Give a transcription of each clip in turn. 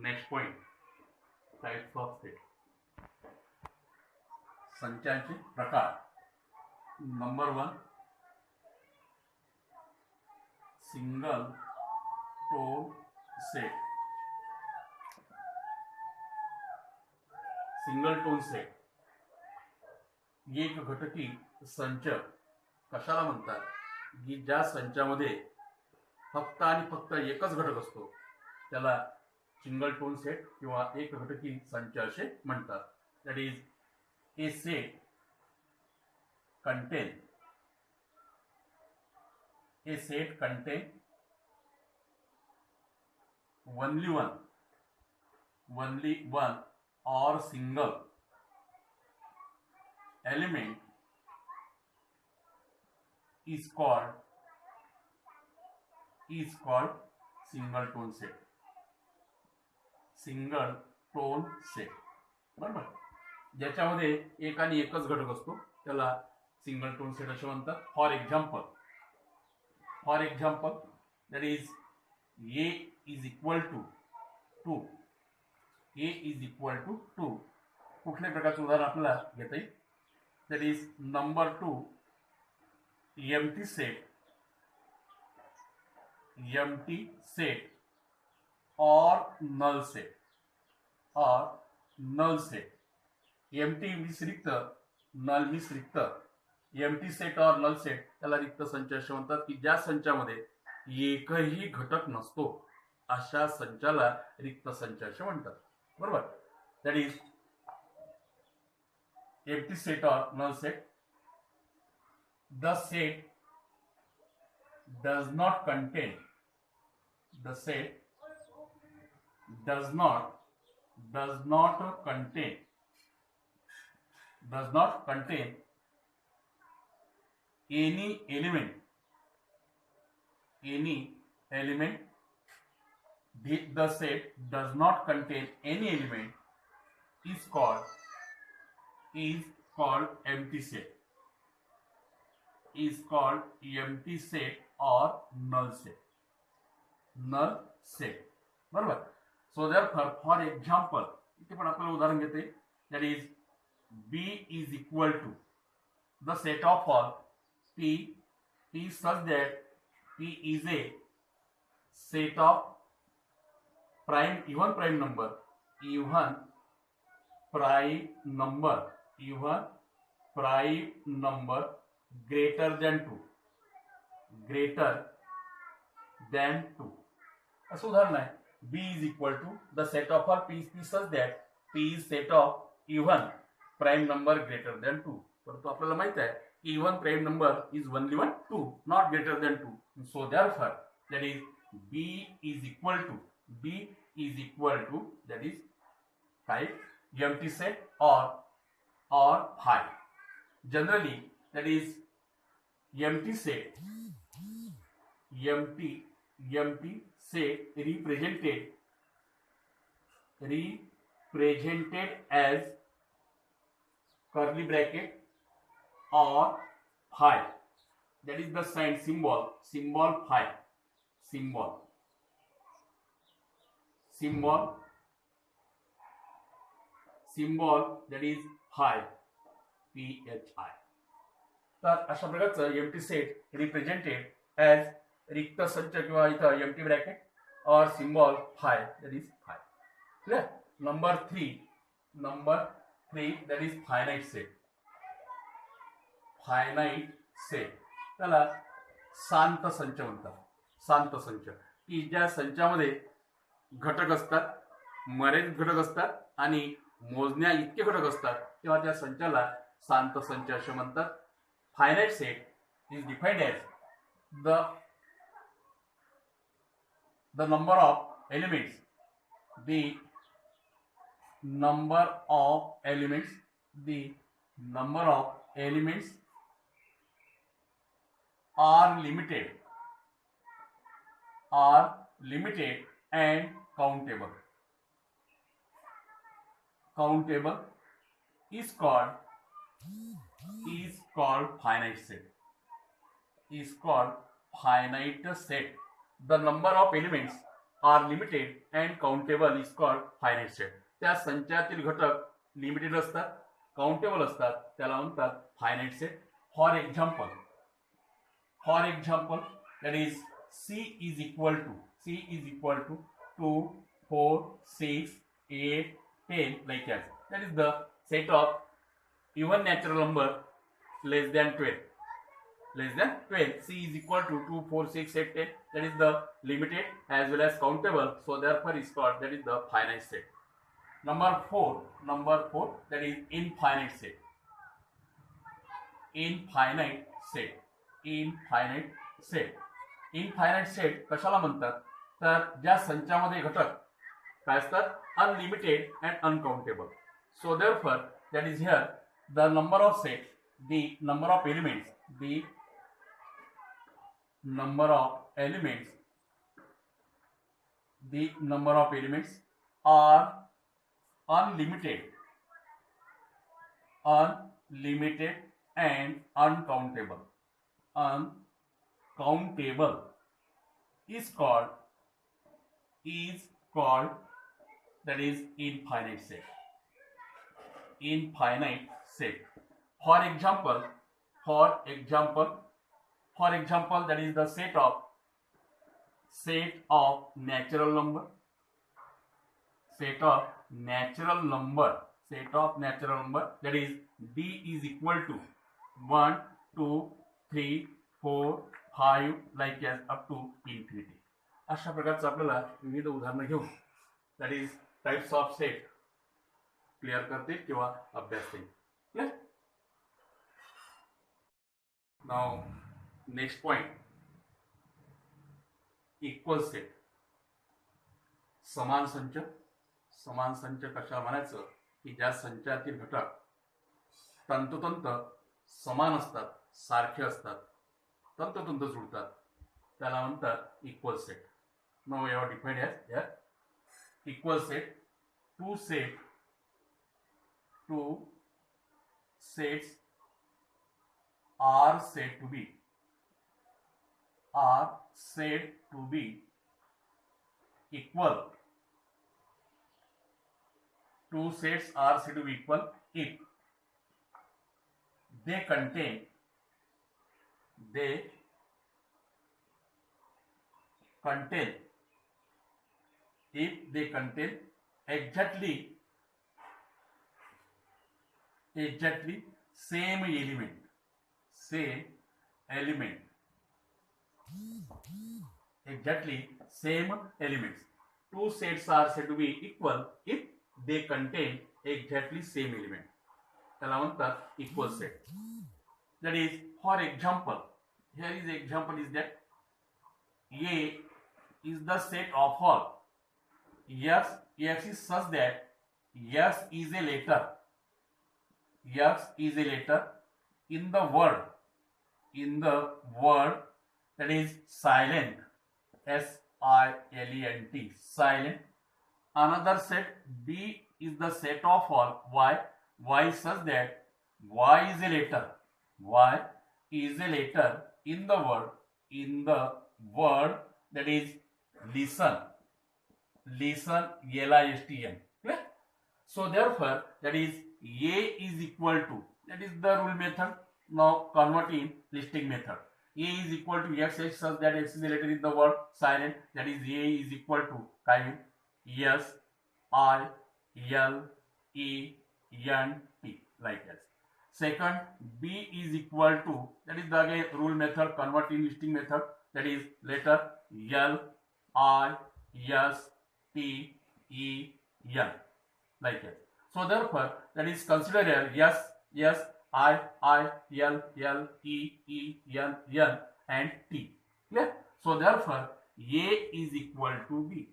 Next point, types of set. संचाचे प्रकार. Number 1, singleton set. Singleton set एक घटकी संच कशाला म्हणतात की ज्या संचामध्ये फक्त आणि फक्त एकच घटक असतो त्याला सिंगल टोन सेट किंवा एक घटकी संच असे म्हणतात. That is A set contain only one or single element is called single tone set. Single tone set. बरोबर. ज्याच्यामध्ये एक आणि एकच घटक असतो त्याला सिंगल टोन सेट असे म्हणतात. For example that is A is equal to 2. कुठल्या प्रकारचं उदाहरण आपल्याला घेता येईल. That is number 2 empty set और नल सेट. एम्प्टी मीन्स रिक्त, नल मीन्स रिक्त. एम्प्टी सेट और नल सेट त्याला रिक्त संच असे म्हणतात की ज्या संचामध्ये एकही घटक नसतो अशा संचाला रिक्त संच असे म्हणतात. बरोबर. दॅट इज एम्प्टी सेट और null set. The set does not contain any element. The set does not contain any element is called empty set. Empty set or null set. बरोबर. सो देयरफॉर फॉर एक्झाम्पल इथे पण आपल्याला उदाहरण घेते. That is B is equal to the set of all P such that P is a set of even prime number greater than 2. असं उदाहरण आहे. B is equal to the set of all P such that P is set of even prime number greater than 2. परंतु आपल्याला माहित आहे even prime number is only 2, not greater than 2. So therefore that is B is equal to that is type empty set or phi. Generally that is empty set represented as curly bracket or phi. That is the sign symbol phi. Symbol that is phi, phi. तर अशा प्रकारचं empty set represented as रिक्त संच किंवा इथं empty bracket और symbol five, that is five. Clear. Number 3 that is finite set. त्याला शांत संच म्हणतात. शांत संच की ज्या संचामध्ये घटक असतात, मर्यादित घटक असतात आणि मोजण्या इतके घटक असतात तेव्हा त्या संचाला शांत संच असे म्हणतात. Finite set is defined as the number of elements are limited and countable is called finite set. The number of elements are limited and countable is called finite set. त्या संचातील घटक लिमिटेड असतात, काउंटेबल असतात, त्याला म्हणतात finite set. For example that is C is equal to 2, 4, 6, 8, 10 like that. That is the set of even natural number less than 12. C is equal to 2, 4, 6, 8, 10. That is the limited as well as countable. So therefore is called, that is the finite set. Number 4, that is infinite set. Infinite set कशाला म्हणतात, तर ज्या संचामध्ये घटक काय असतात, unlimited and uncountable. So therefore that is here the number of set, the number of elements are unlimited and uncountable is called that is infinite set. For example, that is the set of natural number, that is D is equal to 1, 2, 3, 4, 5 like as up to infinity. अशा प्रकारचं आपल्याला विविध उदाहरणं घेऊन that is types of set clear करते किंवा अभ्यासते. Clear. Now next point, equal set. समान संच कशा म्हणायचं की ज्या संचातील घटक तंतोतंत समान असतात, सारखे असतात, तंतोतंत जुळतात, त्याला म्हणतात equal set. Now we have defined here equal set. Two sets are said to be equal. Two sets are said to be equal if they contain exactly same element. Exactly same elements. Two sets are said to be equal if they contain exactly same element. त्याला म्हणतात equal set. That is, for example, here is example is that A is the set of all X is such that X is a letter in the word that is silent, SILENT, silent. Another set B is the set of all Y is such that Y is a letter in the word that is listen, LISTN. Clear? So therefore that is A is equal to, that is the rule method. Now convert in listing method. A is equal to X such that X is a letter in the word silent, that is A is equal to S I L E N T like that. Second, B is equal to, that is the again rule method, convert in listing method, that is letter L I S T E N like that. So therefore that is consider here yes I L E N and T. Clear? So therefore A is equal to B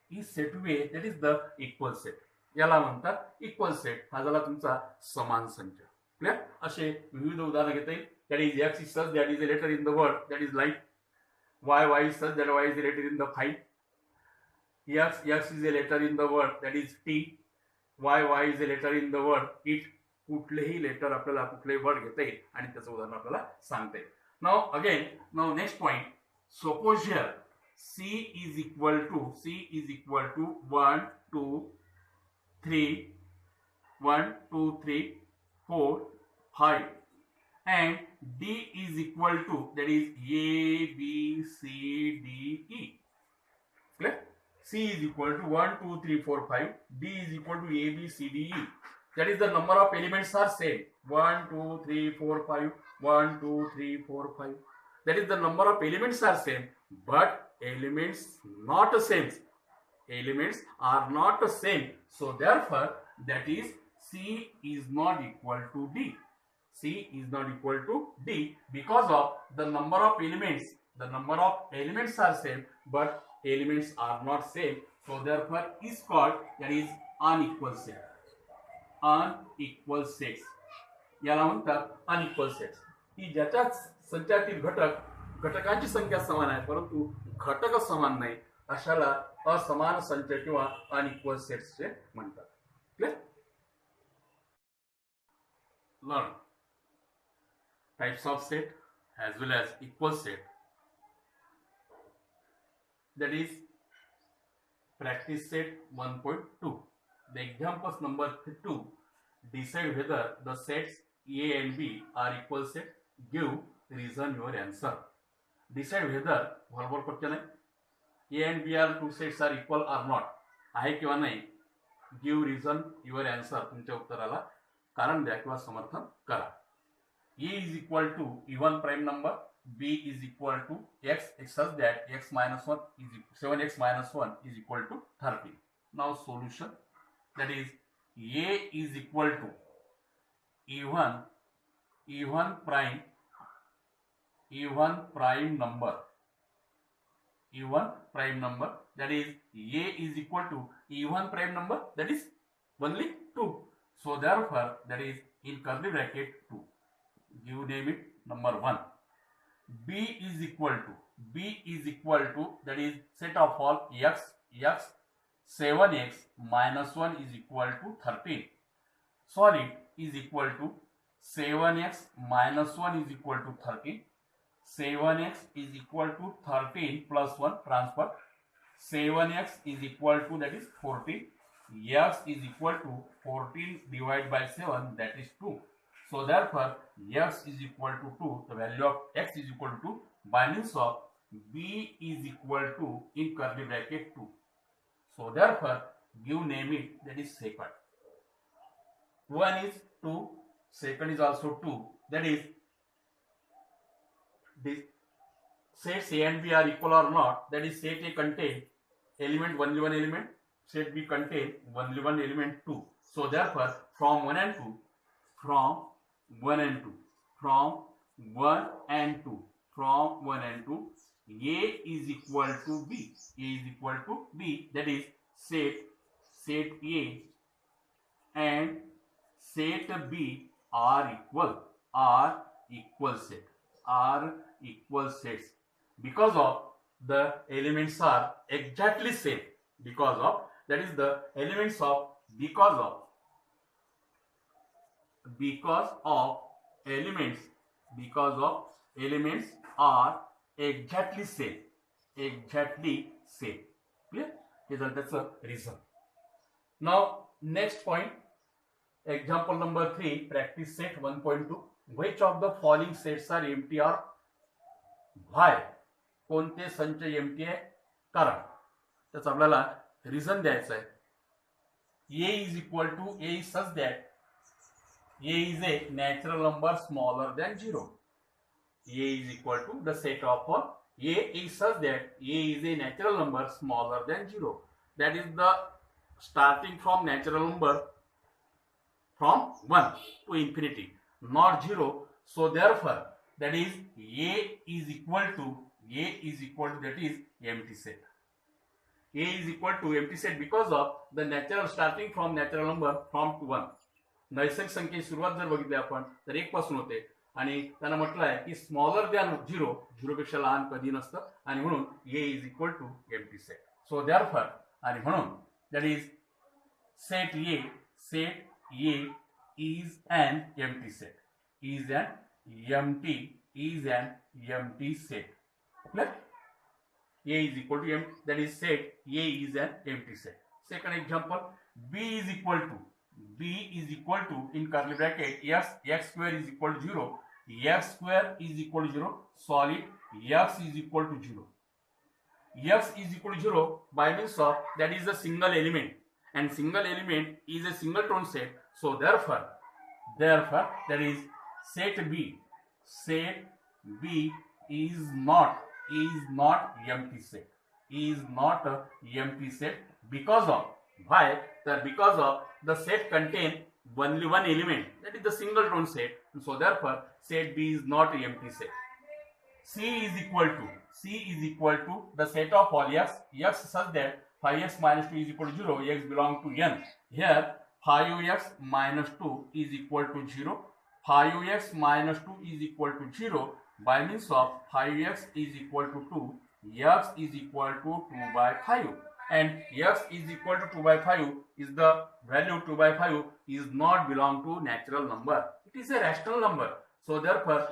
is set to A, that is the equal set. याला म्हणतात equal set. हा झाला तुमचा समान संच. Clear. असे विविध उदाहरण घेता येईल. That is X is such that is a letter in the word that is light. Y is such that Y is a letter in the fight. X is a letter in the word that is T. Y is a letter in the word it. कुठलेही letter आपल्याला कुठलेही word घेता येईल आणि त्याचं उदाहरण आपल्याला सांगता येईल. Now next point, suppose here C is equal to 1 2 3 1 2 3 4 5 and D is equal to, that is A B C D E. Clear? C is equal to 1 2 3 4 5, D is equal to A B C D E. That is the number of elements are same, 1 2 3 4 5 1 2 3 4 5. That is the number of elements are same, but elements not same. Elements are not same. So therefore, that is C is not equal to D. C is not equal to D because of the number of elements. The number of elements are same, but elements are not same. So therefore, is called, that is unequal set. Unequal sets. याला म्हणतात unequal sets, की ज्याच्याच संचातील घटकांची संख्या समान आहे परंतु घटक समान नाही अशाला असमान संच किंवा अनइक्वल सेट्स म्हणतात. Clear? Learn types of set as well as equal set. That is practice set 1.2. The examples number 2. Decide whether the sets A and B are equal set. Give reason your answer. Decide whether बरोबर question है, A and B are two sets are equal or not, आहे किंवा नाही. Give reason your answer. तुमच्या उत्तराला कारण द्या किंवा समर्थन करा. A is equal to even prime number, B is equal to x such that x minus 1 is 7x minus 1 is equal to 13. Now solution, that is A is equal to even prime number, that is A is equal to even prime number, that is only 2. So therefore, that is in curly bracket 2. You name it number 1. B is equal to, that is set of all x 7x minus 1 is equal to 13. Solid is equal to 7x minus 1 is equal to 13. 7x is equal to 13 plus 1 transfer. 7x is equal to, that is 14. X is equal to 14 divided by 7, that is 2. So therefore, x is equal to 2. The value of x is equal to 2 by means of B is equal to in curly bracket 2. So therefore, you name it, that is second. One is 2, second is also 2. That is this sets A and B are equal or not. That is set A contain element only one element, set B contain only one element 2. So therefore, from 1 and 2, from 1 and 2, A is equal to B. That is set A and set B are equal sets because of the elements are exactly same. Because of, that is the elements of, because of elements are exactly same. Clear? That's a reason. Now next point, example number 3, practice set 1.2. Which of the following sets are empty or why? कोणते संच empty आहे, कारण त्याचा आपल्याला reason द्यायचं आहे. A is equal to, A is such that A is a natural number smaller than 0. A is equal to the set of all. A is such that A is a natural number smaller than 0. That is the starting from natural number from 1 to infinity, not 0. So therefore, that is A is equal to, that is empty set. A is equal to empty set because of the natural starting from natural number from 1. नैसर्गिक संख्येची सुरुवात जर बघितली आपण तर 1 पासून होते आणि त्यांना म्हटलं आहे की स्मॉलर दॅन 0 पेक्षा लहान कधी नसतं आणि म्हणून A is equal to empty set. So therefore, आणि म्हणून that is set A is an empty set. Is an empty set. Clear? A is equal to M, that is set A is an empty set. Second example, B is equal to in curly bracket x square is equal to 0, x square is equal to 0, solid x is equal to 0. X is equal to 0 by means of that is a single element, and single element is a singleton set. So therefore that is set B is not empty set, is not a empty set because of why? Because of the set contain only one element, that is the singleton set. So therefore set B is not an empty set. C is equal to the set of all x such that 5x minus 2 is equal to 0, x belong to n. Here 5x minus 2 is equal to 0, 5x minus 2 is equal to 0 by means of 5x is equal to 2, x is equal to 2 by 5, and x is equal to 2 by 5 is the value 2 by 5 is not belong to natural number, it is a rational number. So therefore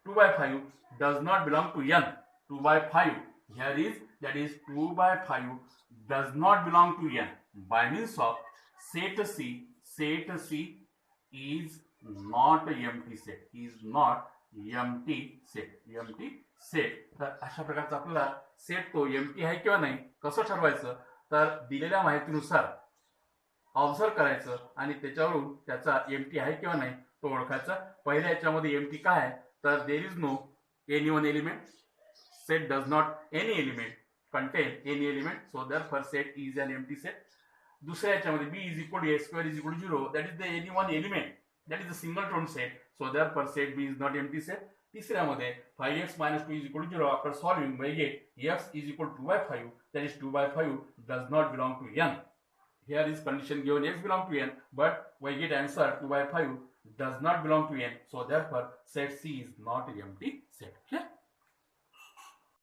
2 by 5 does not belong to n. 2 by 5 here is, that is 2 by 5 does not belong to n by means of set C is not a empty set, is not empty set. तर अशा प्रकारचा आपल्याला set तो empty आहे किंवा नाही कसं ठरवायचं, तर दिलेल्या माहितीनुसार ऑब्झर्व करायचं आणि त्याच्यावरून त्याचा एम्प्टी आहे किंवा नाही तो ओळखायचा. पहिल्या याच्यामध्ये एम्प्टी काय आहे, तर there is no any one element, set does not any element contain any element, so therefore set is an empty set. दुसऱ्या याच्यामध्ये b is equal to a square is equal to 0, that is the any one element, that is the singleton set, so therefore set b is not empty set. तिसऱ्यामध्ये 5x minus 2 is equal to 0, after solving we get x is equal to 2 by 5, that is 2 by 5 does not belong to n. Here is condition given x belong to n, but we get answer 2 by 5 does not belong to n, so therefore set C is not an empty set. Clear?